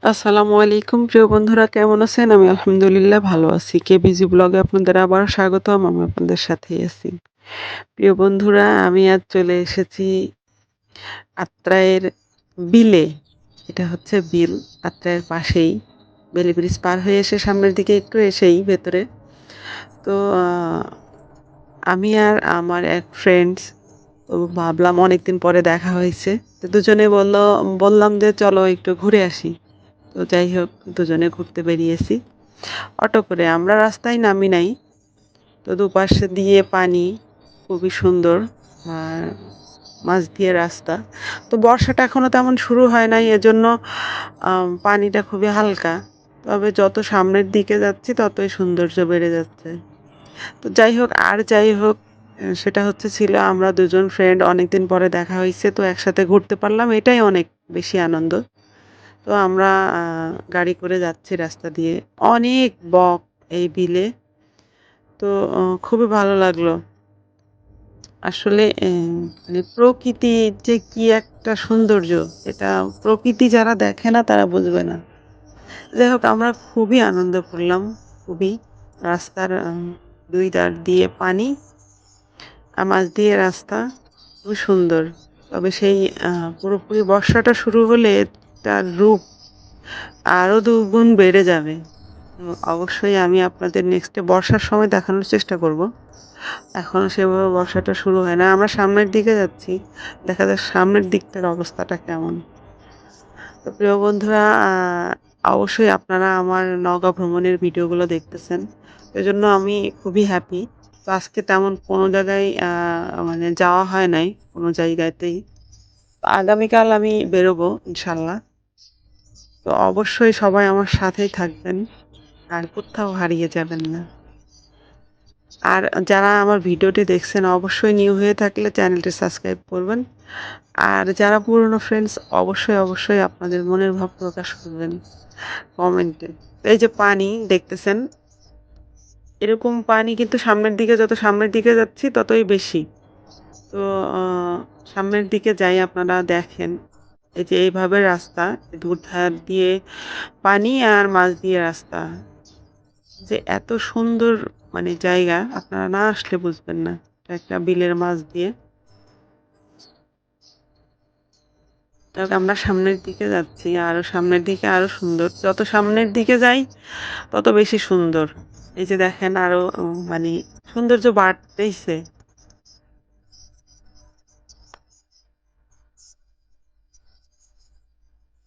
আসসালামু আলাইকুম প্রিয় বন্ধুরা কেমন আছেন? আমি আলহামদুলিল্লাহ ভালো আছি। কেবিজি ব্লগে আপনাদের আবার স্বাগতম। আমি আপনাদের সাথেই আছি। প্রিয় বন্ধুরা আমি আজ চলে এসেছি আত্রাইয়ের বিলে। এটা হচ্ছে বিল আত্রাইয়ের পাশেই। বেলি ব্রিজ পার হয়ে এসে সামনের দিকে একটু এসেই ভেতরে। তো আমি আর আমার এক ফ্রেন্ডস তো ভাবলাম অনেকদিন পরে দেখা হয়েছে। তো দুজনে বললাম যে চলো একটু ঘুরে আসি। তো যাই হোক দুজনে ঘুরতে বেরিয়েছি। অটো করে আমরা রাস্তায় নামি নাই। তো দুপাশে দিয়ে পানি খুবই সুন্দর। আর মাঝ দিয়ে রাস্তা। তো বর্ষাটা এখনো তেমন শুরু হয় নাই এজন্য পানিটা খুবই হালকা। তবে যত সামনের দিকে যাচ্ছি ততই সৌন্দর্য বেড়ে যাচ্ছে। তো যাই হোক সেটা ছিল আমরা দুজন ফ্রেন্ড অনেকদিন পরে দেখা হইছে তো একসাথে ঘুরতে পারলাম এটাই অনেক বেশি আনন্দ। তো আমরা গাড়ি করে যাচ্ছি রাস্তা দিয়ে। অনেক বক এই বিলে। তো খুবই ভালো লাগলো। আসলে মানে প্রকৃতির যে কি একটা সৌন্দর্য, এটা প্রকৃতি যারা দেখে না তারা বুঝবে না। যাই হোক আমরা খুবই আনন্দ করলাম, খুবই। রাস্তার ২ ধার দিয়ে পানি, আর মাঝ দিয়ে রাস্তা। খুবই সুন্দর। তবে সেই আ পুরোপুরি বর্ষাটা শুরু হলে তার রূপ আরো ২ গুণ বেড়ে যাবে। তো অবশ্যই আমি আপনাদের নেক্সট এ বর্ষার সময় দেখানোর চেষ্টা করব। এখনো সেভাবে বর্ষাটা শুরু হয় না। আমরা সামনের দিকে যাচ্ছি। দেখা যাক সামনের দিকটার অবস্থাটা কেমন। তো প্রিয় বন্ধুরা অবশ্যই আপনারা আমার নওগাঁ ভ্রমণের ভিডিওগুলো দেখতেছেন। এজন্য আমি খুবই হ্যাপি। তো আজকে তেমন কোনো জায়গায় মানে যাওয়া হয় নাই কোনো জায়গাতেই। তো আগামীকাল আমি বেরোবো ইনশাআল্লাহ। তো অবশ্যই সবাই আমার সাথেই থাকবেন। আর কোত্থাও হারিয়ে যাবেন না। আর যারা আমার ভিডিওটি দেখছেন অবশ্যই নিউ হয়ে থাকলে চ্যানেলটি সাবস্ক্রাইব করবেন। আর যারা পুরনো ফ্রেন্ডস অবশ্যই আপনাদের মনের ভাব প্রকাশ করবেন কমেন্টে। এই যে পানি দেখতেছেন, এরকম পানি কিন্তু যত সামনের দিকে যাচ্ছি ততই বেশি। তো আ সামনের দিকে যাই আপনারা দেখেন। এই যে এইভাবে রাস্তা, দুধার দিয়ে পানি আর মাঝ দিয়ে রাস্তা। যে এত সুন্দর মানে জায়গা আপনারা না আসলে বুঝবেন না। এটা একটা বিলের মাঝ দিয়ে। তবে আমরা সামনের দিকে যাচ্ছি। আরো সামনের দিকে আরো সুন্দর। যত সামনের দিকে যাই তত বেশি সুন্দর। এই যে দেখেন আরো মানে সৌন্দর্য বাড়তেইছে।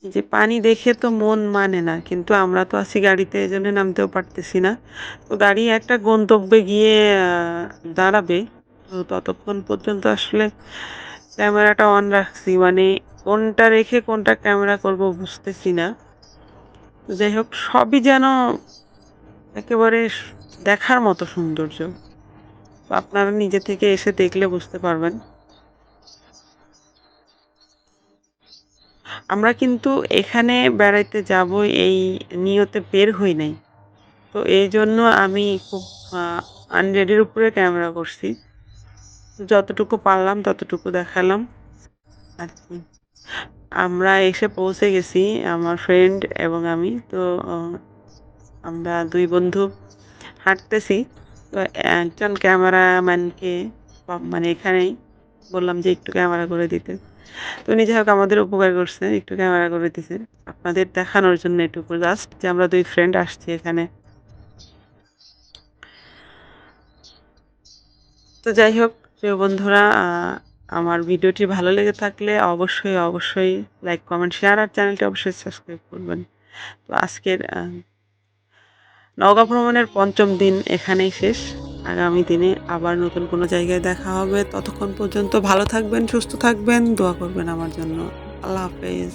এই যে পানি দেখে তো মন মানে না। কিন্তু আমরা তো আছি গাড়িতে এজন্য নামতেও পারতেছি না। তো গাড়ি একটা গন্তব্যে গিয়ে দাঁড়াবে। তো ততক্ষণ পর্যন্ত আসলে ক্যামেরাটা অন রাখছি। মানে কোনটা রেখে কোনটা ক্যামেরা করব বুঝতেছি না। তো যাই হোক সবই যেন একেবারে দেখার মতো সৌন্দর্য। তো আপনারা নিজে থেকে এসে দেখলে বুঝতে পারবেন। আমরা কিন্তু এখানে বেড়াইতে যাবো এই নিয়তে বের হই নাই। তো এইজন্য আমি খুব আ আনরেডির উপরে ক্যামেরা করছি। যতটুকু পারলাম ততটুকু দেখালাম আরকি। আমরা এসে পৌঁছে গেছি আমার ফ্রেন্ড এবং আমি। তো অ আমরা ২ বন্ধু হাঁটতেছি। তো একজন ক্যামেরাম্যানকে মানে এখানেই বললাম যে একটু ক্যামেরা করে দিতে। তো উনি যাই হোক আমাদের উপকার করছে। একটু ক্যামেরা করে দিছে। আপনাদের দেখানোর জন্য এটুকু জাস্ট যে আমরা ২ ফ্রেন্ড আসছি এখানে। তো যাই হোক প্রিয় বন্ধুরা আমার ভিডিওটি ভালো লেগে থাকলে অবশ্যই লাইক, কমেন্ট, শেয়ার আর চ্যানেলটি অবশ্যই সাবস্ক্রাইব করবেন। তো আজকের নওগাঁ ভ্রমণের ৫ম দিন এখানেই শেষ। আগামী দিনে আবার নতুন কোনো জায়গায় দেখা হবে। ততক্ষণ পর্যন্ত ভালো থাকবেন, সুস্থ থাকবেন, দোয়া করবেন আমার জন্য। আল্লাহ হাফেজ।